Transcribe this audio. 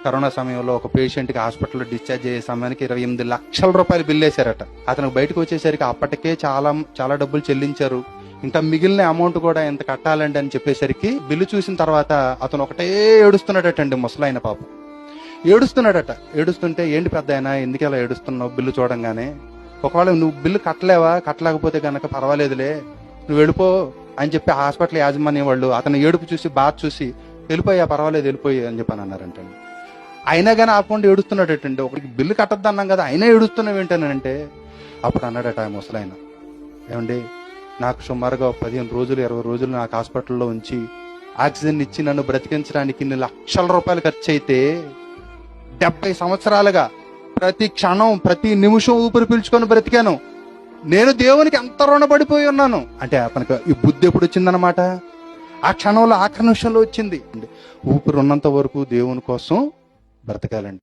Corona సమయంలో ఒక పేషెంట్కి హాస్పిటల్లో డిశ్చార్జ్ అయ్యే సమయానికి 28 లక్షల రూపాయలు బిల్లు వేశారట. అతను బయటకు వచ్చేసరికి అప్పటికే చాలా చాలా డబ్బులు చెల్లించారు, ఇంకా మిగిలిన అమౌంట్ కూడా ఎంత కట్టాలండి అని చెప్పేసరికి బిల్లు చూసిన తర్వాత అతను ఒకటే ఏడుస్తున్నాడటండి. ముసలాయన పాపం ఏడుస్తున్నాడట. ఏడుస్తుంటే, ఏంటి పెద్ద ఆయన ఎందుకు ఇలా ఏడుస్తున్నావు బిల్లు చూడంగానే, ఒకవేళ నువ్వు బిల్లు కట్టలేకపోతే గనక పర్వాలేదులే, నువ్వు వెళ్ళిపో అని చెప్పి హాస్పిటల్ యాజమాన్యం వాళ్ళు అతను ఏడుపు చూసి బాధ చూసి వెళ్ళిపోయా పర్వాలేదు వెళ్ళిపోయి అని చెప్పని అన్నారంటండి. అయినా కానీ ఆపకుండా ఏడుస్తున్నాడటండి. ఒకరికి బిల్లు కట్టద్దు అన్నాం కదా, అయినా ఏడుస్తున్నావు ఏంటనంటే అప్పుడు అన్నాడట ఆ ముసలాయన, ఏమండి నాకు సుమారుగా 15 రోజులు 20 రోజులు నాకు హాస్పిటల్లో ఉంచి ఆక్సిజన్ ఇచ్చి నన్ను బ్రతికించడానికి ఇన్ని లక్షల రూపాయలు ఖర్చు అయితే 70 సంవత్సరాలుగా ప్రతి క్షణం ప్రతి నిమిషం ఊపిరి పీల్చుకొని బ్రతికాను, నేను దేవునికి ఎంత రుణపడిపోయి ఉన్నాను అంటే అతనికి ఈ బుద్ధి ఎప్పుడు వచ్చిందనమాట, ఆ క్షణంలో ఆఖరి నిమిషంలో వచ్చింది. ఊపిరి ఉన్నంత వరకు దేవుని కోసం బ్రతకాలండి.